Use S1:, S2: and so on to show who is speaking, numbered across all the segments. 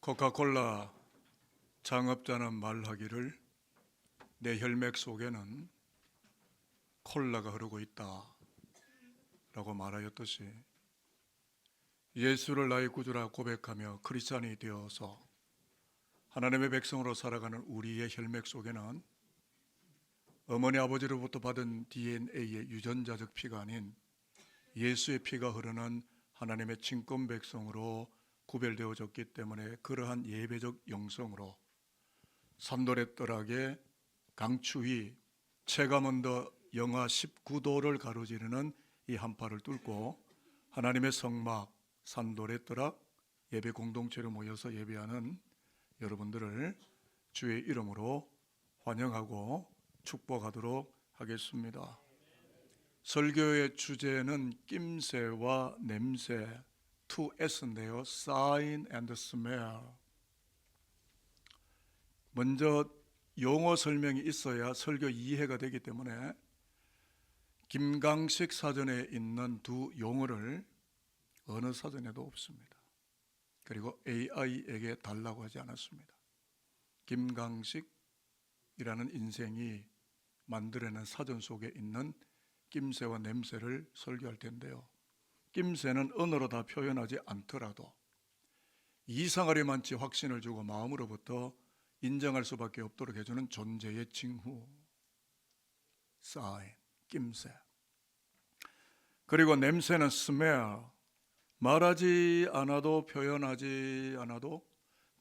S1: 코카콜라 창업자는 말하기를 내 혈맥 속에는 콜라가 흐르고 있다 라고 말하였듯이 예수를 나의 구주라 고백하며 크리스찬이 되어서 하나님의 백성으로 살아가는 우리의 혈맥 속에는 어머니 아버지로부터 받은 DNA의 유전자적 피가 아닌 예수의 피가 흐르는 하나님의 친권 백성으로 구별되어졌기 때문에 그러한 예배적 영성으로 산도레뜰하게 강추위 체감온도 영하 19도를 가로지르는 이 한파를 뚫고 하나님의 성막 산도레뜰악 예배 공동체로 모여서 예배하는 여러분들을 주의 이름으로 환영하고 축복하도록 하겠습니다. 설교의 주제는 낌새와 냄새 2S인데요. Sign and Smell. 먼저 용어 설명이 있어야 설교 이해가 되기 때문에 김강식 사전에 있는 두 용어를 어느 사전에도 없습니다. 그리고 AI에게 달라고 하지 않았습니다. 김강식이라는 인생이 만들어낸 사전 속에 있는 낌새와 냄새를 설교할 텐데요. 낌새는 언어로 다 표현하지 않더라도 이상하리 많지 확신을 주고 마음으로부터 인정할 수밖에 없도록 해주는 존재의 징후, 사인, 낌새. 그리고 냄새는 smell, 말하지 않아도 표현하지 않아도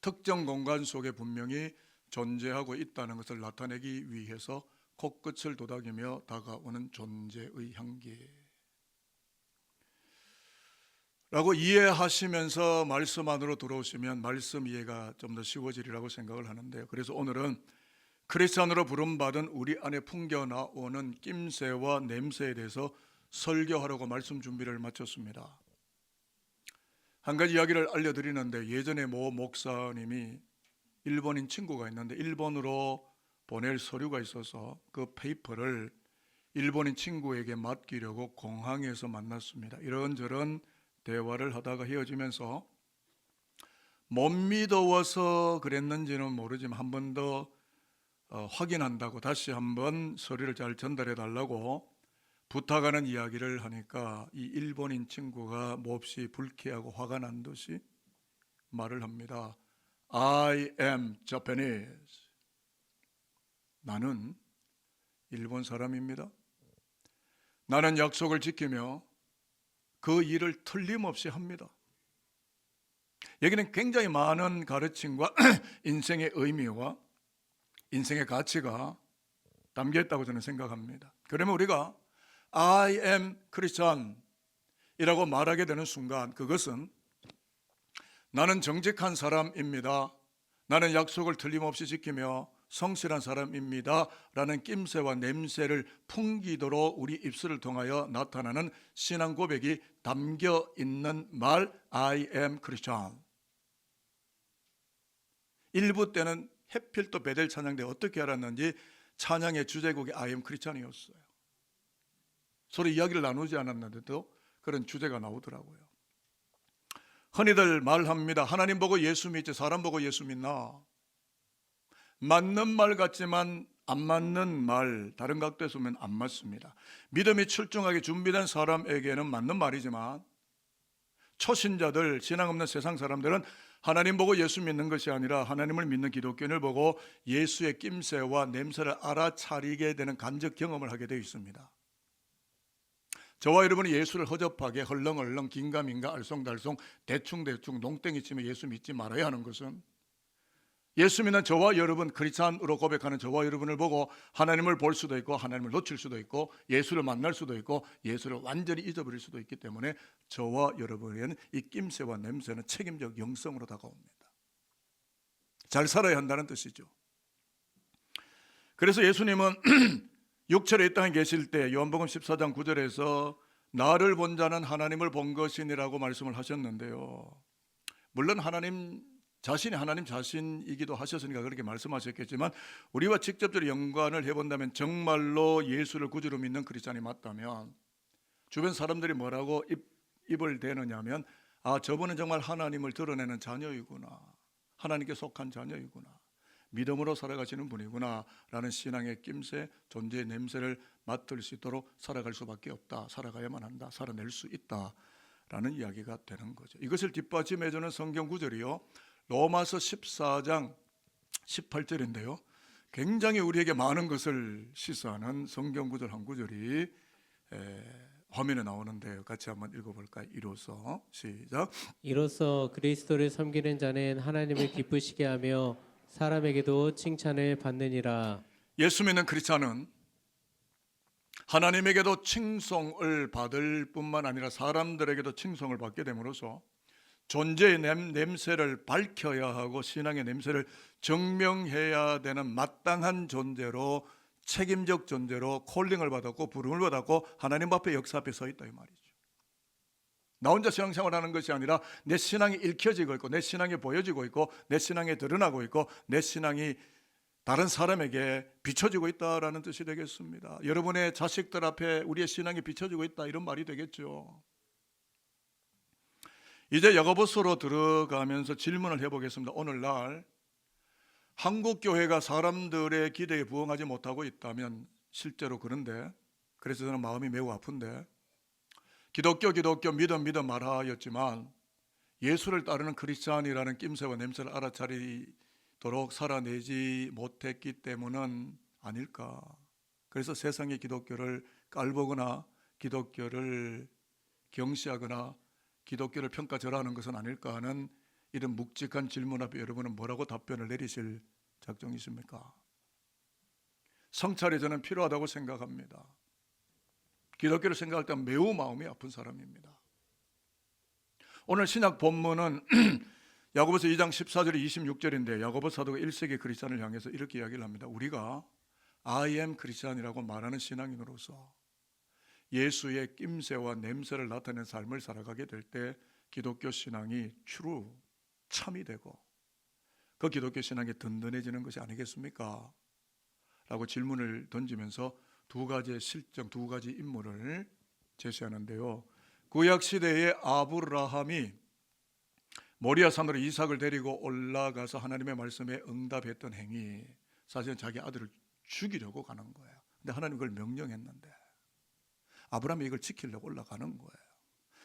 S1: 특정 공간 속에 분명히 존재하고 있다는 것을 나타내기 위해서 코끝을 도닥이며 다가오는 존재의 향기 라고 이해하시면서 말씀 안으로 들어오시면 말씀 이해가 좀 더 쉬워지리라고 생각을 하는데요. 그래서 오늘은 크리스찬으로 부름받은 우리 안에 풍겨나오는 낌새와 냄새에 대해서 설교하려고 말씀 준비를 마쳤습니다. 한 가지 이야기를 알려드리는데, 예전에 모 목사님이 일본인 친구가 있는데 일본으로 보낼 서류가 있어서 그 페이퍼를 일본인 친구에게 맡기려고 공항에서 만났습니다. 이런저런 대화를 하다가 헤어지면서 못 믿어서 그랬는지는 모르지만 한 번 더 확인한다고 다시 한번 서류를 잘 전달해 달라고 부탁하는 이야기를 하니까 이 일본인 친구가 몹시 불쾌하고 화가 난 듯이 말을 합니다. I am Japanese. 나는 일본 사람입니다. 나는 약속을 지키며 그 일을 틀림없이 합니다. 여기는 굉장히 많은 가르침과 인생의 의미와 인생의 가치가 담겨 있다고 저는 생각합니다. 그러면 우리가 I am Christian 이라고 말하게 되는 순간 그것은 나는 정직한 사람입니다. 나는 약속을 틀림없이 지키며 성실한 사람입니다 라는 낌새와 냄새를 풍기도록 우리 입술을 통하여 나타나는 신앙 고백이 담겨 있는 말 I am Christian. 일부 때는 해필 또 베델 찬양 때 어떻게 알았는지 찬양의 주제곡이 I am Christian이었어요. 서로 이야기를 나누지 않았는데도 그런 주제가 나오더라고요. 흔히들 말합니다. 하나님 보고 예수 믿지 사람 보고 예수 믿나? 맞는 말 같지만 안 맞는 말, 다른 각도에서 보면 안 맞습니다. 믿음이 출중하게 준비된 사람에게는 맞는 말이지만 초신자들, 신앙 없는 세상 사람들은 하나님 보고 예수 믿는 것이 아니라 하나님을 믿는 기독교인을 보고 예수의 낌새와 냄새를 알아차리게 되는 간접 경험을 하게 되어 있습니다. 저와 여러분이 예수를 허접하게 헐렁헐렁 긴가민가 알쏭달쏭 대충대충 농땡이 치며 예수 믿지 말아야 하는 것은 예수 믿는 저와 여러분, 크리스찬으로 고백하는 저와 여러분을 보고 하나님을 볼 수도 있고 하나님을 놓칠 수도 있고 예수를 만날 수도 있고 예수를 완전히 잊어버릴 수도 있기 때문에 저와 여러분에게는 이 낌새와 냄새는 책임적 영성으로 다가옵니다. 잘 살아야 한다는 뜻이죠. 그래서 예수님은 육체로 이 땅에 계실 때 요한복음 14장 9절에서 나를 본 자는 하나님을 본 것이니라고 말씀을 하셨는데요. 물론 하나님 자신이 하나님 자신이기도 하셨으니까 그렇게 말씀하셨겠지만 우리와 직접적으로 연관을 해본다면 정말로 예수를 구주로 믿는 크리스찬이 맞다면 주변 사람들이 뭐라고 입을 대느냐면 아, 저분은 정말 하나님을 드러내는 자녀이구나. 하나님께 속한 자녀이구나, 믿음으로 살아가시는 분이구나 라는 신앙의 낌새, 존재의 냄새를 맡을 수 있도록 살아갈 수밖에 없다, 살아가야만 한다, 살아낼 수 있다 라는 이야기가 되는 거죠. 이것을 뒷받침해주는 성경 구절이요, 로마서 14장 18절인데요 굉장히 우리에게 많은 것을 시사하는 성경 구절 한 구절이 화면에 나오는데요, 같이 한번 읽어볼까요? 이로써, 시작.
S2: 이로써 그리스도를 섬기는 자는 하나님을 기쁘시게 하며 사람에게도 칭찬을 받느니라.
S1: 예수 믿는 크리스찬은 하나님에게도 칭송을 받을 뿐만 아니라 사람들에게도 칭송을 받게 됨으로써 존재의 냄새를 밝혀야 하고 신앙의 냄새를 증명해야 되는 마땅한 존재로, 책임적 존재로 콜링을 받았고 부름을 받았고 하나님 앞에 역사 앞에 서 있다 이 말이죠. 나 혼자 신앙생활하는 것이 아니라 내 신앙이 읽혀지고 있고 내 신앙이 보여지고 있고 내 신앙이 드러나고 있고 내 신앙이 다른 사람에게 비춰지고 있다라는 뜻이 되겠습니다. 여러분의 자식들 앞에 우리의 신앙이 비춰지고 있다, 이런 말이 되겠죠. 이제 야고보서로 들어가면서 질문을 해보겠습니다. 오늘날 한국 교회가 사람들의 기대에 부응하지 못하고 있다면 실제로 그런데, 그래서 저는 마음이 매우 아픈데, 기독교 믿음 말하였지만 예수를 따르는 크리스찬이라는 낌새와 냄새를 알아차리도록 살아내지 못했기 때문은 아닐까. 그래서 세상의 기독교를 깔보거나 기독교를 경시하거나 기독교를 평가절하하는 것은 아닐까 하는 이런 묵직한 질문 앞에 여러분은 뭐라고 답변을 내리실 작정이십니까? 성찰이 저는 필요하다고 생각합니다. 기독교를 생각할 때 매우 마음이 아픈 사람입니다. 오늘 신약 본문은 야고보서 2장 14절 26절인데 야고보 사도가 1세기 크리스찬을 향해서 이렇게 이야기를 합니다. 우리가 I am 크리스찬이라고 말하는 신앙인으로서 예수의 낌새와 냄새를 나타내는 삶을 살아가게 될 때 기독교 신앙이 true, 참이 되고 그 기독교 신앙이 든든해지는 것이 아니겠습니까? 라고 질문을 던지면서 두 가지의 실정, 두 가지 인물을 제시하는데요, 구약 시대의 아브라함이 모리아 산으로 이삭을 데리고 올라가서 하나님의 말씀에 응답했던 행위, 사실은 자기 아들을 죽이려고 가는 거예요. 근데 하나님 그걸 명령했는데 아브라함이 이걸 지키려고 올라가는 거예요.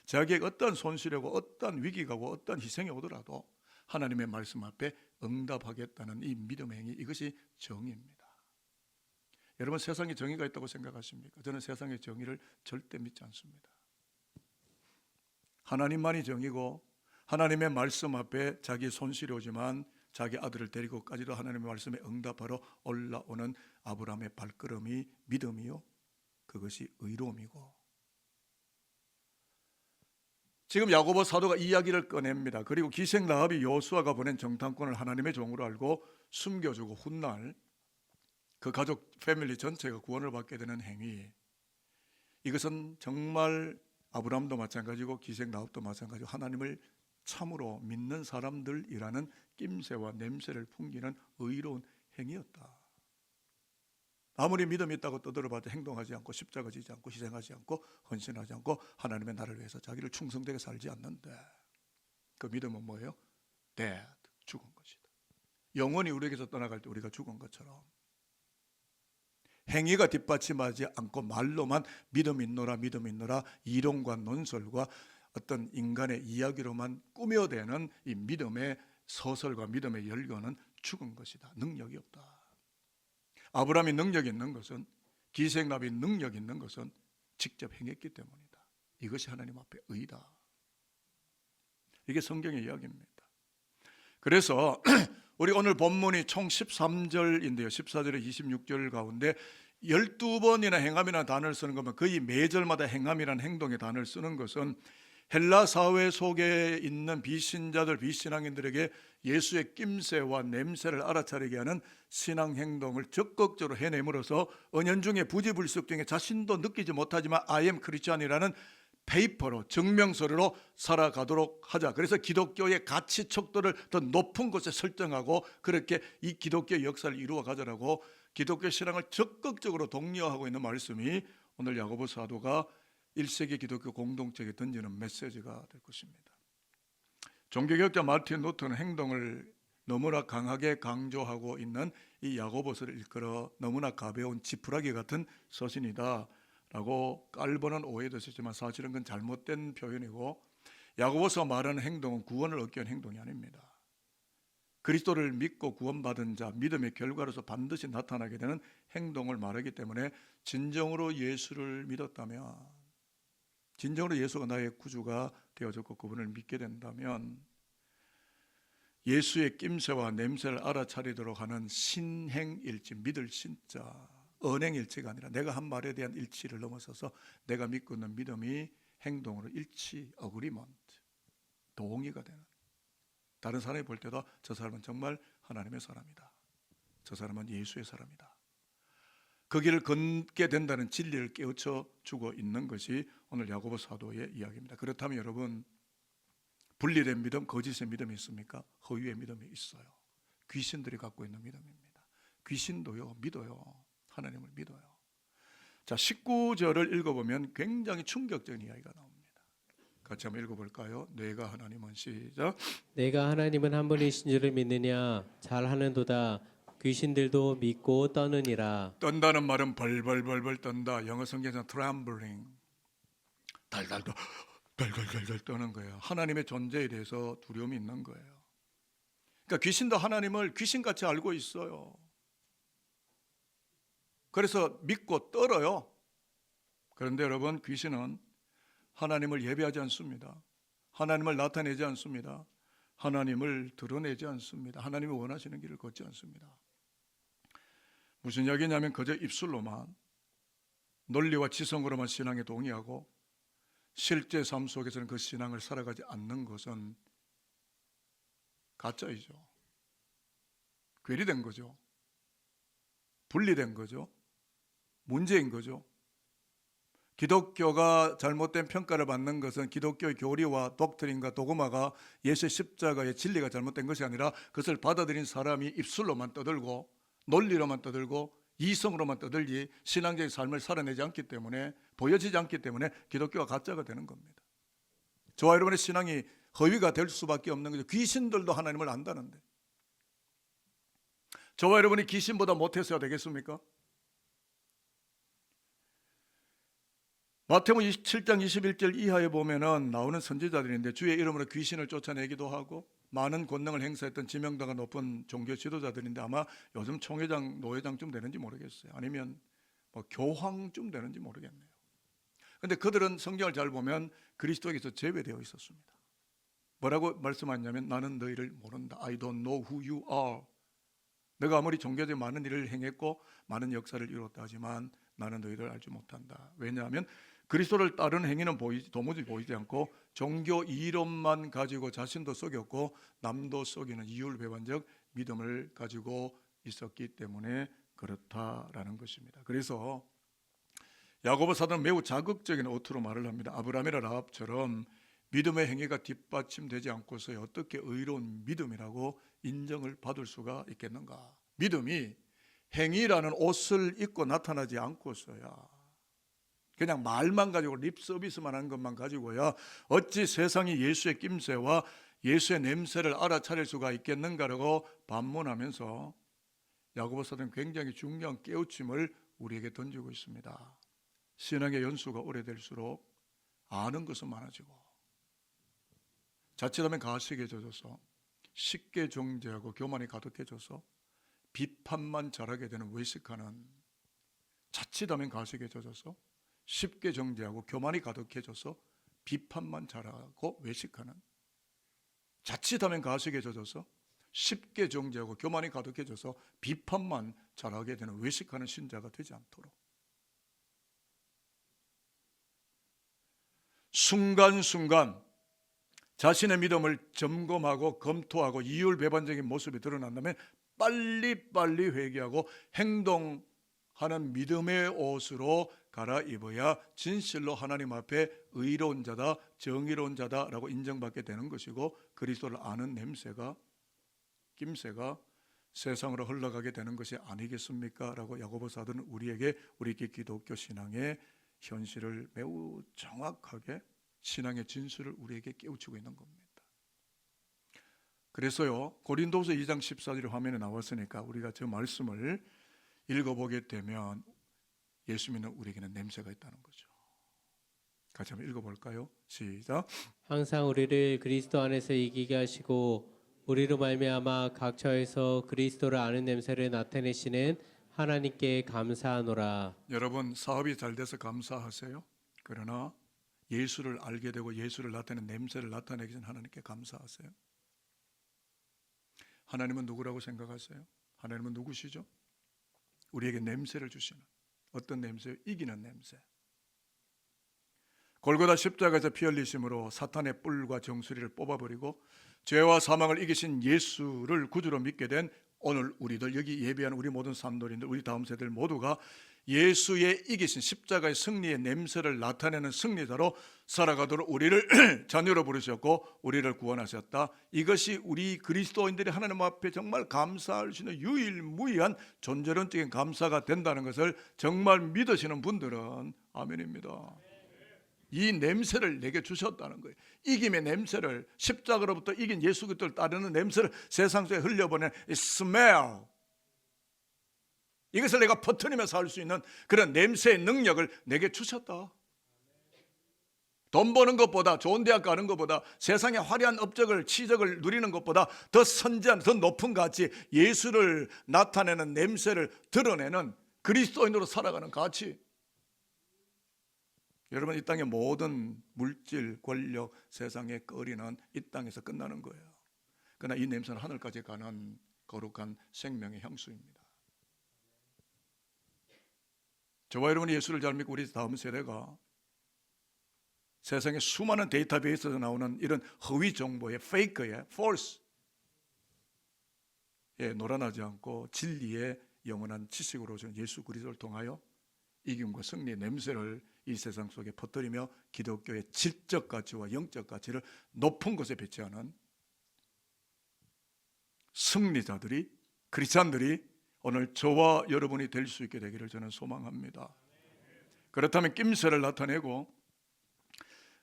S1: 자기에게 어떤 손실이고 어떤 위기가 오고 어떤 희생이 오더라도 하나님의 말씀 앞에 응답하겠다는 이 믿음의 행위, 이것이 정의입니다. 여러분, 세상에 정의가 있다고 생각하십니까? 저는 세상의 정의를 절대 믿지 않습니다. 하나님만이 정의고 하나님의 말씀 앞에 자기 손실이 오지만 자기 아들을 데리고까지도 하나님의 말씀에 응답하러 올라오는 아브라함의 발걸음이 믿음이요, 그것이 의로움이고, 지금 야고보 사도가 이야기를 꺼냅니다. 그리고 기생 라합이 여호수아가 보낸 정탐꾼을 하나님의 종으로 알고 숨겨주고 훗날 그 가족 패밀리 전체가 구원을 받게 되는 행위, 이것은 정말 아브라함도 마찬가지고 기생 라합도 마찬가지고 하나님을 참으로 믿는 사람들이라는 낌새와 냄새를 풍기는 의로운 행위였다. 아무리 믿음이 있다고 떠들어봐도 행동하지 않고 십자가 지지 않고 희생하지 않고 헌신하지 않고 하나님의 나라를 위해서 자기를 충성되게 살지 않는데 그 믿음은 뭐예요? dead, 죽은 것이다. 영원히 우리에게서 떠나갈 때 우리가 죽은 것처럼 행위가 뒷받침하지 않고 말로만 믿음 있노라 이론과 논설과 어떤 인간의 이야기로만 꾸며대는 이 믿음의 서설과 믿음의 열거는 죽은 것이다. 능력이 없다. 아브라함이 능력 있는 것은, 기생랍이 능력 있는 것은 직접 행했기 때문이다. 이것이 하나님 앞에 의다. 이게 성경의 이야기입니다. 그래서 우리 오늘 본문이 총 13절인데요 14절에 26절 가운데 12번이나 행함이라는 단어를 쓰는 것은 거의 매절마다 행함이라는 행동의 단어를 쓰는 것은 헬라 사회 속에 있는 비신자들, 비신앙인들에게 예수의 낌새와 냄새를 알아차리게 하는 신앙 행동을 적극적으로 해내므로써 은연중에 부지불식 중에 자신도 느끼지 못하지만 I am 크리스찬이라는 페이퍼로, 증명서로 살아가도록 하자. 그래서 기독교의 가치 척도를 더 높은 곳에 설정하고 그렇게 이 기독교의 역사를 이루어 가자라고 기독교 신앙을 적극적으로 독려하고 있는 말씀이 오늘 야고보 사도가 1세기 기독교 공동체에 던지는 메시지가 될 것입니다. 종교개혁자 마틴 루터는 행동을 너무나 강하게 강조하고 있는 이 야고보서를 일컬어 너무나 가벼운 지푸라기 같은 서신이다 라고 깔보는 오해도 있었지만 사실은 그건 잘못된 표현이고, 야고보서 말하는 행동은 구원을 얻기 위한 행동이 아닙니다. 그리스도를 믿고 구원받은 자, 믿음의 결과로서 반드시 나타나게 되는 행동을 말하기 때문에 진정으로 예수를 믿었다면, 진정으로 예수가 나의 구주가 되어졌고 그분을 믿게 된다면 예수의 낌새와 냄새를 알아차리도록 하는 신행일치, 믿을 신자, 언행일치가 아니라 내가 한 말에 대한 일치를 넘어서서 내가 믿고 있는 믿음이 행동으로 일치, 어그리먼트, 동의가 되는, 다른 사람이 볼 때도 저 사람은 정말 하나님의 사람이다, 저 사람은 예수의 사람이다, 그 길을 걷게 된다는 진리를 깨우쳐 주고 있는 것이 오늘 야고보 사도의 이야기입니다. 그렇다면 여러분, 분리된 믿음, 거짓의 믿음이 있습니까? 허위의 믿음이 있어요. 귀신들이 갖고 있는 믿음입니다. 귀신도요, 믿어요. 하나님을 믿어요. 자, 19절을 읽어보면 굉장히 충격적인 이야기가 나옵니다. 같이 한번 읽어볼까요? 내가 하나님은, 시작.
S2: 내가 하나님은 한 분이신 줄을 믿느냐? 잘하는도다. 귀신들도 믿고 떠느니라.
S1: 떤다는 말은 벌벌벌벌 떤다. 영어 성경에서 trembling, 달달달 떠는 거예요. 하나님의 존재에 대해서 두려움이 있는 거예요. 그러니까 귀신도 하나님을 귀신같이 알고 있어요. 그래서 믿고 떨어요. 그런데 여러분, 귀신은 하나님을 예배하지 않습니다. 하나님을 나타내지 않습니다. 하나님을 드러내지 않습니다. 하나님이 원하시는 길을 걷지 않습니다. 무슨 이야기냐면 그저 입술로만, 논리와 지성으로만 신앙에 동의하고 실제 삶 속에서는 그 신앙을 살아가지 않는 것은 가짜이죠. 괴리된 거죠. 분리된 거죠. 문제인 거죠. 기독교가 잘못된 평가를 받는 것은 기독교의 교리와 독트린과 도그마가 예수의 십자가의 진리가 잘못된 것이 아니라 그것을 받아들인 사람이 입술로만 떠들고 논리로만 떠들고 이성으로만 떠들지 신앙적인 삶을 살아내지 않기 때문에, 보여지지 않기 때문에 기독교가 가짜가 되는 겁니다. 저와 여러분의 신앙이 허위가 될 수밖에 없는 거죠. 귀신들도 하나님을 안다는데 저와 여러분이 귀신보다 못해서야 되겠습니까? 마태복음 27장 21절 이하에 보면은 나오는 선지자들인데 주의 이름으로 귀신을 쫓아내기도 하고 많은 권능을 행사했던 지명도가 높은 종교 지도자들인데 아마 요즘 총회장, 노회장쯤 되는지 모르겠어요. 아니면 뭐 교황쯤 되는지 모르겠네요. 그런데 그들은 성경을 잘 보면 그리스도에게서 제외되어 있었습니다. 뭐라고 말씀하냐면 나는 너희를 모른다. I don't know who you are. 내가 아무리 종교적인 많은 일을 행했고 많은 역사를 이뤘다 하지만 나는 너희를 알지 못한다. 왜냐하면 그리스도를 따르는 행위는 도무지 보이지 않고 종교 이론만 가지고 자신도 속였고 남도 속이는 이율배반적 믿음을 가지고 있었기 때문에 그렇다라는 것입니다. 그래서 야고보 사도는 매우 자극적인 어투로 말을 합니다. 아브라함이나 라합처럼 믿음의 행위가 뒷받침되지 않고서 어떻게 의로운 믿음이라고 인정을 받을 수가 있겠는가? 믿음이 행위라는 옷을 입고 나타나지 않고서야, 그냥 말만 가지고 립 서비스만 한 것만 가지고야 어찌 세상이 예수의 낌새와 예수의 냄새를 알아차릴 수가 있겠는가라고 반문하면서 야고보 사도는 굉장히 중요한 깨우침을 우리에게 던지고 있습니다. 신앙의 연수가 오래될수록 아는 것은 많아지고 자칫하면 가식에 젖어서 쉽게 정죄하고 교만이 가득해져서 비판만 잘하게 되는 외식하는, 자칫하면 가식에 젖어서 쉽게 정죄하고 교만이 가득해져서 비판만 잘하고 외식하는, 자칫하면 가식에 젖어서 쉽게 정죄하고 교만이 가득해져서 비판만 잘하게 되는 외식하는 신자가 되지 않도록 순간순간 자신의 믿음을 점검하고 검토하고 이율배반적인 모습이 드러난다면 빨리빨리 회개하고 행동하는 믿음의 옷으로 갈아입어야 진실로 하나님 앞에 의로운 자다, 정의로운 자다라고 인정받게 되는 것이고 그리스도를 아는 냄새가, 낌새가 세상으로 흘러가게 되는 것이 아니겠습니까? 라고 야고보 사도는 우리 기독교 신앙의 현실을 매우 정확하게, 신앙의 진수를 우리에게 깨우치고 있는 겁니다. 그래서요, 고린도서 2장 14절이 화면에 나왔으니까 우리가 저 말씀을 읽어보게 되면 예수 믿는 우리에게는 냄새가 있다는 거죠. 같이 한번 읽어볼까요? 시작.
S2: 항상 우리를 그리스도 안에서 이기게 하시고 우리로 말미암아 각처에서 그리스도를 아는 냄새를 나타내시는 하나님께 감사하노라.
S1: 여러분, 사업이 잘 돼서 감사하세요. 그러나 예수를 알게 되고 예수를 나타내는 냄새를 나타내기 전 하나님께 감사하세요. 하나님은 누구라고 생각하세요? 하나님은 누구시죠? 우리에게 냄새를 주시는, 어떤 냄새요? 이기는 냄새. 골고다 십자가에서 피 흘리심으로 사탄의 뿔과 정수리를 뽑아버리고 죄와 사망을 이기신 예수를 구주로 믿게 된 오늘 우리들, 여기 예배하는 우리 모든 산돌인들, 우리 다음 세대들 모두가 예수의 이기신 십자가의 승리의 냄새를 나타내는 승리자로 살아가도록 우리를 자녀로 부르셨고 우리를 구원하셨다. 이것이 우리 그리스도인들이 하나님 앞에 정말 감사할 수 있는 유일무이한 존재론적인 감사가 된다는 것을 정말 믿으시는 분들은 아멘입니다. 이 냄새를 내게 주셨다는 거예요. 이김의 냄새를, 십자가로부터 이긴 예수 그리스도를 따르는 냄새를 세상 속에 흘려보낸 이 smell, 이것을 내가 퍼뜨리면서 할 수 있는 그런 냄새의 능력을 내게 주셨다. 돈 버는 것보다, 좋은 대학 가는 것보다, 세상의 화려한 업적을, 치적을 누리는 것보다 더 선지한, 더 높은 가치, 예수를 나타내는 냄새를 드러내는 그리스도인으로 살아가는 가치. 여러분, 이 땅의 모든 물질, 권력, 세상의 거리는 이 땅에서 끝나는 거예요. 그러나 이 냄새는 하늘까지 가는 거룩한 생명의 향수입니다. 저와 여러분이 예수를 잘 믿고 우리 다음 세대가 세상의 수많은 데이터베이스에서 나오는 이런 허위 정보에, 페이크에, false에 놀아나지 않고 진리의 영원한 지식으로 오신 예수 그리스도를 통하여 이김과 승리의 냄새를 이 세상 속에 퍼뜨리며 기독교의 질적 가치와 영적 가치를 높은 곳에 배치하는 승리자들이, 크리스찬들이 오늘 저와 여러분이 될 수 있게 되기를 저는 소망합니다. 그렇다면 낌새를 나타내고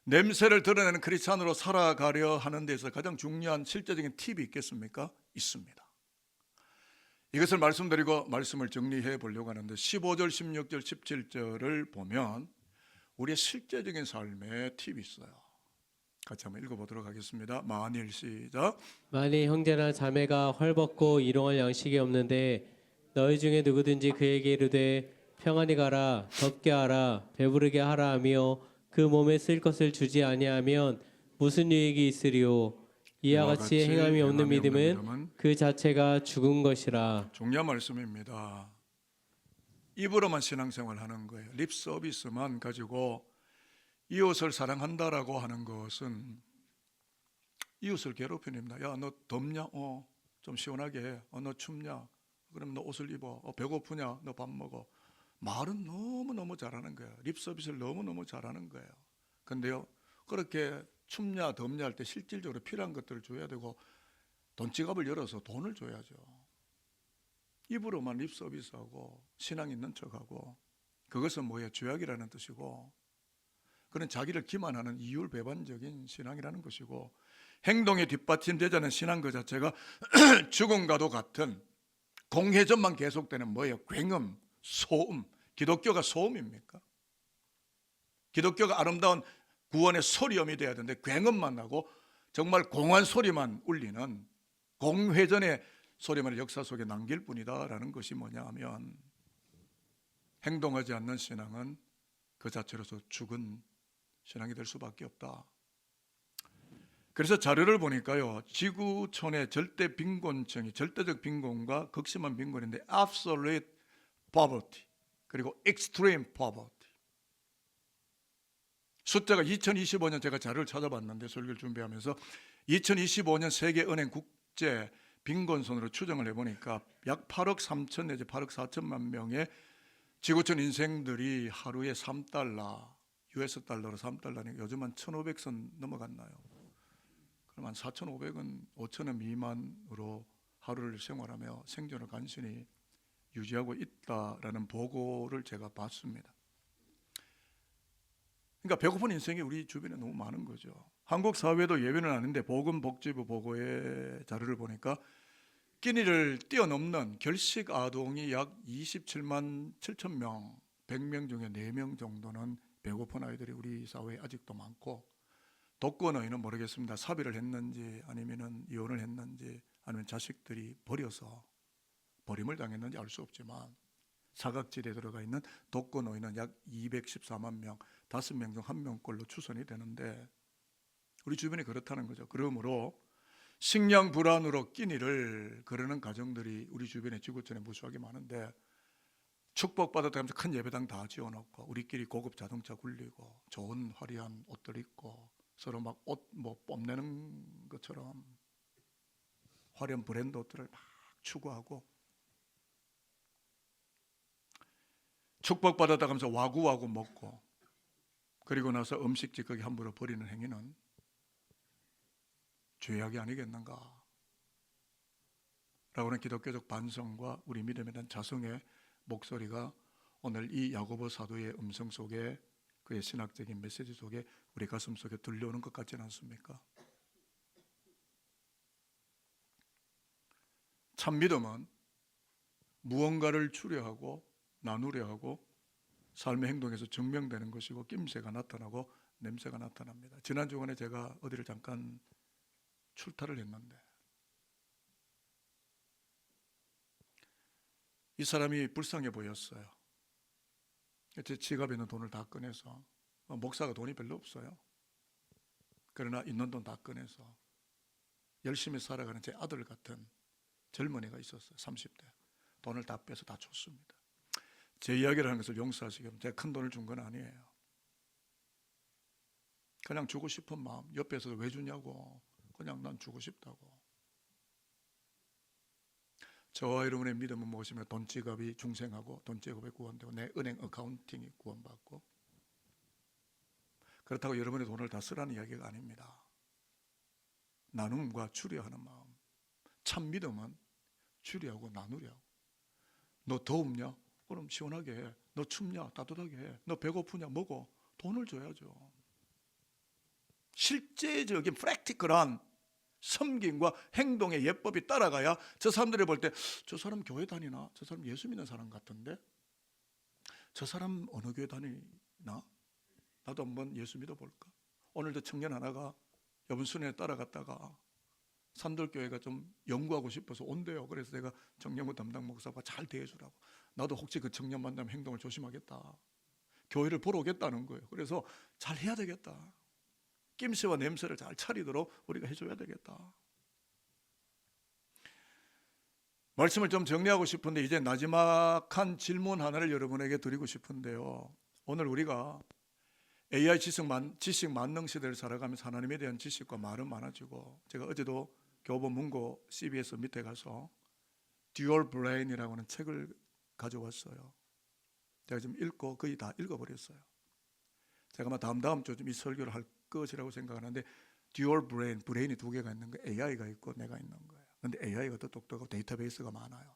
S1: 냄새를 드러내는 크리스찬으로 살아가려 하는 데서 가장 중요한 실제적인 팁이 있겠습니까? 있습니다. 이것을 말씀드리고 말씀을 정리해 보려고 하는데 15절, 16절, 17절을 보면 우리의 실제적인 삶에 팁이 있어요. 같이 한번 읽어보도록 하겠습니다. 만일 시작.
S2: 만일 형제나 자매가 헐벗고 일용할 양식이 없는데 너희 중에 누구든지 그에게 이르되 평안히 가라, 덥게 하라, 배부르게 하라 하며 그 몸에 쓸 것을 주지 아니하면 무슨 유익이 있으리요? 이와 같이 행함이 없는 믿음은 그 자체가 죽은 것이라.
S1: 중요한 말씀입니다. 입으로만 신앙생활 하는 거예요. 립 서비스만 가지고 이웃을 사랑한다라고 하는 것은 이웃을 괴롭히는 겁니다. 야, 너 덥냐? 좀 시원하게 해. 너 춥냐? 그럼 너 옷을 입어. 배고프냐? 너 밥 먹어. 말은 너무너무 잘하는 거예요. 립 서비스를 너무너무 잘하는 거예요. 근데요, 그렇게 춥냐 덥냐 할 때 실질적으로 필요한 것들을 줘야 되고 돈지갑을 열어서 돈을 줘야죠. 입으로만 립 서비스하고 신앙 있는 척하고 그것은 뭐예요? 죄악이라는 뜻이고 그는 자기를 기만하는 이율배반적인 신앙이라는 것이고 행동에 뒷받침되지 않은 신앙 그 자체가 죽음과도 같은 공회전만 계속되는 뭐예요? 굉음, 소음. 기독교가 소음입니까? 기독교가 아름다운 구원의 소리음이 돼야 되는데 굉음만 나고 정말 공한 소리만 울리는 공회전의 소리만 역사 속에 남길 뿐이다라는 것이 뭐냐 하면 행동하지 않는 신앙은 그 자체로서 죽은 신앙이 될 수밖에 없다. 그래서 자료를 보니까요, 지구촌의 절대 빈곤층이 절대적 빈곤과 극심한 빈곤인데 absolute poverty 그리고 extreme poverty. 숫자가 2025년 제가 자료를 찾아봤는데 설교를 준비하면서 2025년 세계은행 국제 빈곤선으로 추정을 해보니까 약 8억 3천 내지 8억 4천만 명의 지구촌 인생들이 하루에 3달러, US 달러로 3달러니까 요즘 한 1,500선 넘어갔나요? 그럼 한 4,500원, 5,000원 미만으로 하루를 생활하며 생존을 간신히 유지하고 있다라는 보고를 제가 봤습니다. 그러니까 배고픈 인생이 우리 주변에 너무 많은 거죠. 한국 사회도 예외는 아닌데 보건복지부 보고의 자료를 보니까 끼니를 뛰어넘는 결식 아동이 약 27만 7천 명, 100명 중에 4명 정도는 배고픈 아이들이 우리 사회에 아직도 많고, 독거노인은 모르겠습니다. 사비를 했는지 아니면 이혼을 했는지 아니면 자식들이 버려서 버림을 당했는지 알 수 없지만 사각지대에 들어가 있는 독거노인은 약 214만 명, 5명 중 1명꼴로 추산이 되는데 우리 주변이 그렇다는 거죠. 그러므로 식량 불안으로 끼니를 거르는 가정들이 우리 주변에 지구촌에 무수하게 많은데, 축복받았다 하면서 큰 예배당 다 지어놓고 우리끼리 고급 자동차 굴리고 좋은 화려한 옷들 입고 서로 막 옷 뭐 뽐내는 것처럼 화려한 브랜드 옷들을 막 추구하고, 축복받았다 하면서 와구와구 먹고 그리고 나서 음식 찌꺼기 함부로 버리는 행위는 죄악이 아니겠는가 라고는 기독교적 반성과 우리 믿음에 대한 자성의 목소리가 오늘 이 야고보 사도의 음성 속에, 그의 신학적인 메시지 속에 우리 가슴 속에 들려오는 것 같지는 않습니까? 참 믿음은 무언가를 추려하고 나누려 하고 삶의 행동에서 증명되는 것이고, 낌새가 나타나고 냄새가 나타납니다. 지난 주간에 제가 어디를 잠깐 출타를 했는데 이 사람이 불쌍해 보였어요. 제 지갑에 있는 돈을 다 꺼내서, 목사가 돈이 별로 없어요. 그러나 있는 돈 다 꺼내서 열심히 살아가는 제 아들 같은 젊은이가 있었어요. 30대. 돈을 다 빼서 다 줬습니다. 제 이야기를 하는 것을 용서하시기, 제가 큰 돈을 준 건 아니에요. 그냥 주고 싶은 마음, 옆에서 왜 주냐고, 그냥 난 주고 싶다고. 저와 여러분의 믿음은 무엇이며 돈 지갑이 중생하고 돈 지갑이 구원되고 내 은행 어카운팅이 구원받고, 그렇다고 여러분의 돈을 다 쓰라는 이야기가 아닙니다. 나눔과 추려하는 마음. 참 믿음은 추려하고 나누려고. 너 더웁냐? 그럼 시원하게 해. 너 춥냐? 따뜻하게 해. 너 배고프냐? 먹어. 돈을 줘야죠. 실제적인 프랙티컬한 섬김과 행동의 예법이 따라가야 저 사람들이 볼 때 저 사람 교회 다니나? 저 사람 예수 믿는 사람 같은데? 저 사람 어느 교회 다니나? 나도 한번 예수 믿어볼까? 오늘도 청년 하나가 여분 순회에 따라갔다가 산돌교회가 좀 연구하고 싶어서 온대요. 그래서 내가 청년부 담당 목사가 잘 대해주라고. 나도 혹시 그 청년 만나면 행동을 조심하겠다. 교회를 보러 오겠다는 거예요. 그래서 잘 해야 되겠다. 낌새와 냄새를 잘 차리도록 우리가 해줘야 되겠다. 말씀을 좀 정리하고 싶은데 이제 마지막한 질문 하나를 여러분에게 드리고 싶은데요. 오늘 우리가 AI 지식 만능 시대를 살아가면서 하나님에 대한 지식과 말은 많아지고, 제가 어제도 교보 문고 CBS 밑에 가서 듀얼 브레인이라고 하는 책을 가져왔어요. 제가 지금 읽고 거의 다 읽어버렸어요. 제가 아마 다음 주쯤 이 설교를 할 것이라고 생각하는데, 듀얼 브레인, 브레인이 두 개가 있는 거예요. AI가 있고 내가 있는 거예요. 그런데 AI가 더 똑똑하고 데이터베이스가 많아요.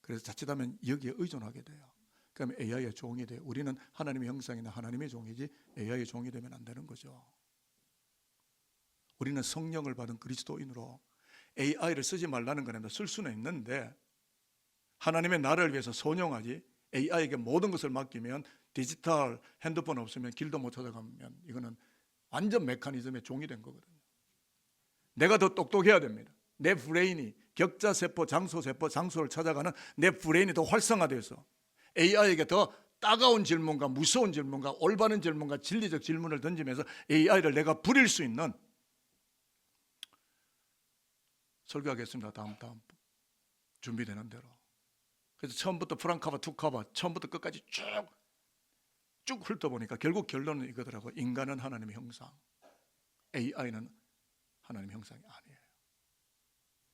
S1: 그래서 자칫하면 여기에 의존하게 돼요. 그러면 AI의 종이 돼요. 우리는 하나님의 형상이나 하나님의 종이지 AI의 종이 되면 안 되는 거죠. 우리는 성령을 받은 그리스도인으로 AI를 쓰지 말라는 건 아니라 쓸 수는 있는데, 하나님의 나라를 위해서 선용하지 AI에게 모든 것을 맡기면, 디지털 핸드폰 없으면 길도 못 찾아가면 이거는 완전 메커니즘의 종이 된 거거든요. 내가 더 똑똑해야 됩니다. 내 브레인이 격자세포, 장소세포, 장소를 찾아가는 내 브레인이 더 활성화돼서 AI에게 더 따가운 질문과 무서운 질문과 올바른 질문과 진리적 질문을 던지면서 AI를 내가 부릴 수 있는, 설교하겠습니다. 다음 준비되는 대로. 그래서 처음부터 프랑카바 투카바 처음부터 끝까지 쭉 훑어보니까 결국 결론은 이거더라고. 인간은 하나님의 형상, AI는 하나님의 형상이 아니에요.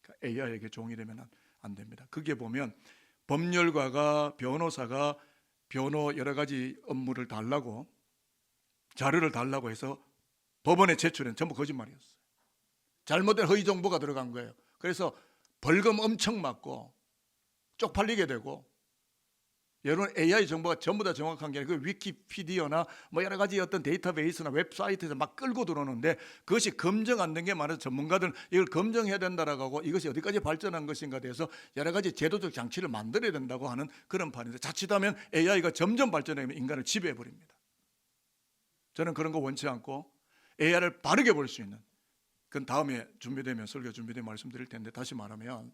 S1: 그러니까 AI에게 종이 되면 안 됩니다. 그게 보면 법률가가, 변호사가 변호 여러 가지 업무를 달라고, 자료를 달라고 해서 법원에 제출한 전부 거짓말이었어요. 잘못된 허위 정보가 들어간 거예요. 그래서 벌금 엄청 맞고 쪽팔리게 되고 여러분 AI 정보가 전부 다 정확한 게 아니라 그 위키피디어나 뭐 여러 가지 어떤 데이터베이스나 웹사이트에서 막 끌고 들어오는데 그것이 검증 안 된 게 많아서 전문가들은 이걸 검증해야 된다라고 하고 이것이 어디까지 발전한 것인가 대해서 여러 가지 제도적 장치를 만들어야 된다고 하는 그런 판인데 자칫하면 AI가 점점 발전하면 인간을 지배해 버립니다. 저는 그런 거 원치 않고 AI를 바르게 볼 수 있는 그건 다음에 준비되면 설교 준비되면 말씀드릴 텐데 다시 말하면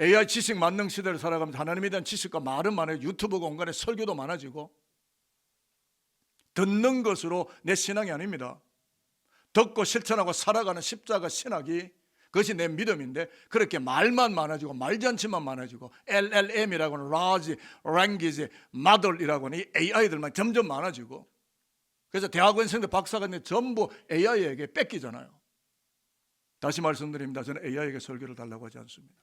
S1: AI 지식 만능 시대를 살아가면서 하나님에 대한 지식과 말은 많아요. 유튜브가 온간에 설교도 많아지고 듣는 것으로 내 신앙이 아닙니다. 듣고 실천하고 살아가는 십자가 신학이 그것이 내 믿음인데 그렇게 말만 많아지고 말잔치만 많아지고 LLM이라고 하는 Large Language Model이라고 하는 이 AI들만 점점 많아지고 그래서 대학원생들 박사관들 전부 AI에게 뺏기잖아요. 다시 말씀드립니다. 저는 AI에게 설교를 달라고 하지 않습니다.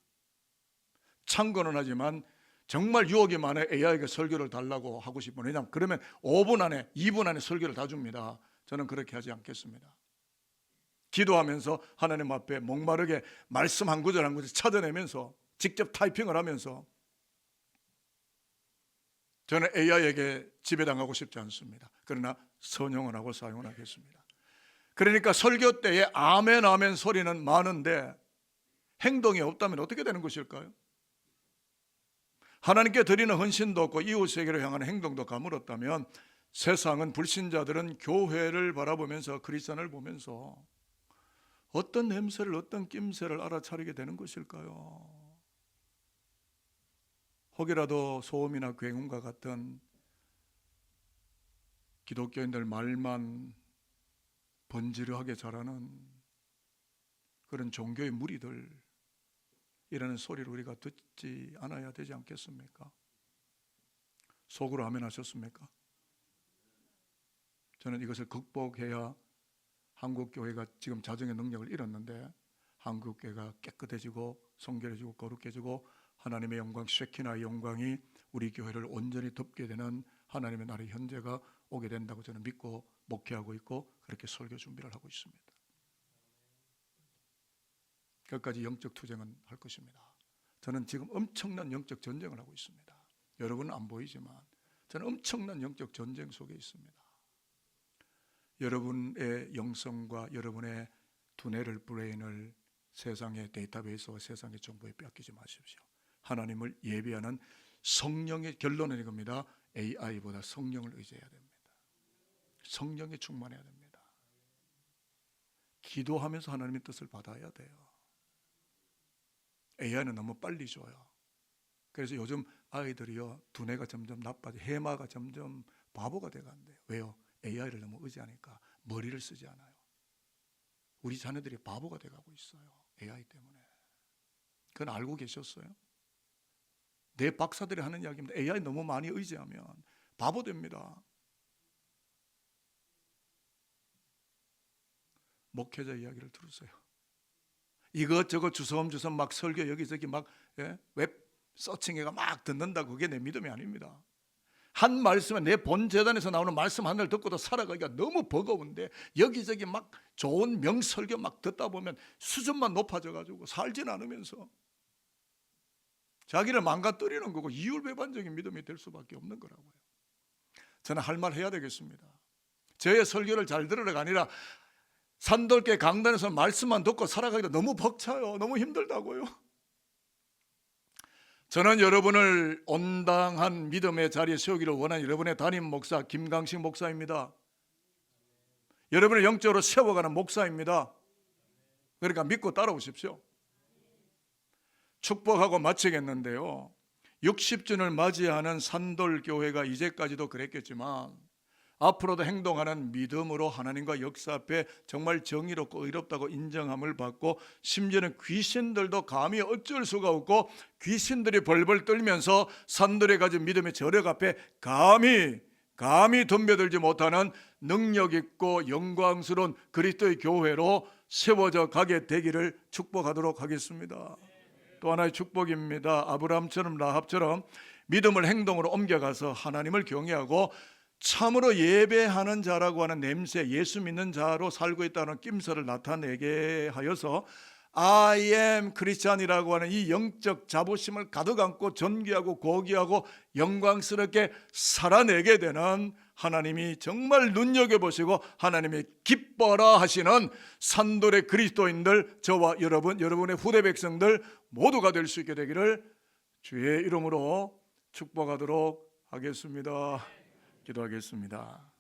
S1: 참고는 하지만 정말 유혹이 많아 AI에게 설교를 달라고 하고 싶어요. 왜냐하면 그러면 5분 안에 2분 안에 설교를 다 줍니다. 저는 그렇게 하지 않겠습니다. 기도하면서 하나님 앞에 목마르게 말씀 한 구절 한 구절 찾아내면서 직접 타이핑을 하면서 저는 AI에게 지배당하고 싶지 않습니다. 그러나 선용을 하고 사용을 하겠습니다. 그러니까 설교 때에 아멘 아멘 소리는 많은데 행동이 없다면 어떻게 되는 것일까요? 하나님께 드리는 헌신도 없고 이웃에게로 향하는 행동도 가물었다면 세상은 불신자들은 교회를 바라보면서 크리스천을 보면서 어떤 냄새를 어떤 낌새를 알아차리게 되는 것일까요? 혹이라도 소음이나 굉음과 같은 기독교인들 말만 번지르하게 자라는 그런 종교의 무리들 이라는 소리를 우리가 듣지 않아야 되지 않겠습니까? 속으로 아멘 하셨습니까? 저는 이것을 극복해야 한국교회가 지금 자정의 능력을 잃었는데 한국교회가 깨끗해지고 성결해지고 거룩해지고 하나님의 영광 쉐키나의 영광이 우리 교회를 온전히 덮게 되는 하나님의 나라의 현재가 오게 된다고 저는 믿고 목회하고 있고 그렇게 설교 준비를 하고 있습니다. 끝까지 영적 투쟁은 할 것입니다. 저는 지금 엄청난 영적 전쟁을 하고 있습니다. 여러분은 안 보이지만 저는 엄청난 영적 전쟁 속에 있습니다. 여러분의 영성과 여러분의 두뇌를 브레인을 세상의 데이터베이스와 세상의 정보에 빼앗기지 마십시오. 하나님을 예비하는 성령의 결론은 이겁니다. AI보다 성령을 의지해야 됩니다. 성령에 충만해야 됩니다. 기도하면서 하나님의 뜻을 받아야 돼요. AI는 너무 빨리 줘요. 그래서 요즘 아이들이요 두뇌가 점점 나빠져 해마가 점점 바보가 돼간대요. 왜요? AI를 너무 의지하니까 머리를 쓰지 않아요. 우리 자녀들이 바보가 돼가고 있어요. AI 때문에. 그건 알고 계셨어요? 내 박사들이 하는 이야기입니다. AI 너무 많이 의지하면 바보 됩니다. 목회자 이야기를 들으세요. 이것저것 주섬주섬 막 설교 여기저기 막 웹 서칭해가 막 듣는다고 그게 내 믿음이 아닙니다. 한 말씀에 내 본 재단에서 나오는 말씀 하나를 듣고도 살아가기가 너무 버거운데 여기저기 막 좋은 명설교 막 듣다 보면 수준만 높아져가지고 살진 않으면서 자기를 망가뜨리는 거고 이율배반적인 믿음이 될 수밖에 없는 거라고요. 저는 할 말 해야 되겠습니다. 저의 설교를 잘 들으라가 아니라 산돌계 강단에서 말씀만 듣고 살아가기가 너무 벅차요. 너무 힘들다고요. 저는 여러분을 온당한 믿음의 자리에 세우기를 원하는 여러분의 담임 목사 김강식 목사입니다. 여러분을 영적으로 세워가는 목사입니다. 그러니까 믿고 따라오십시오. 축복하고 마치겠는데요. 60주년을 맞이하는 산돌교회가 이제까지도 그랬겠지만 앞으로도 행동하는 믿음으로 하나님과 역사 앞에 정말 정의롭고 의롭다고 인정함을 받고 심지어는 귀신들도 감히 어쩔 수가 없고 귀신들이 벌벌 떨면서 산돌에 가진 믿음의 저력 앞에 감히 덤벼들지 못하는 능력 있고 영광스러운 그리스도의 교회로 세워져 가게 되기를 축복하도록 하겠습니다. 또 하나의 축복입니다. 아브라함처럼 라합처럼 믿음을 행동으로 옮겨가서 하나님을 경외하고 참으로 예배하는 자라고 하는 냄새, 예수 믿는 자로 살고 있다는 낌새를 나타내게 하여서 I am 크리스찬이라고 하는 이 영적 자부심을 가득 안고 존귀하고 고귀하고 영광스럽게 살아내게 되는, 하나님이 정말 눈여겨보시고 하나님이 기뻐라 하시는 산돌의 그리스도인들, 저와 여러분, 여러분의 후대 백성들 모두가 될 수 있게 되기를 주의 이름으로 축복하도록 하겠습니다. 기도하겠습니다.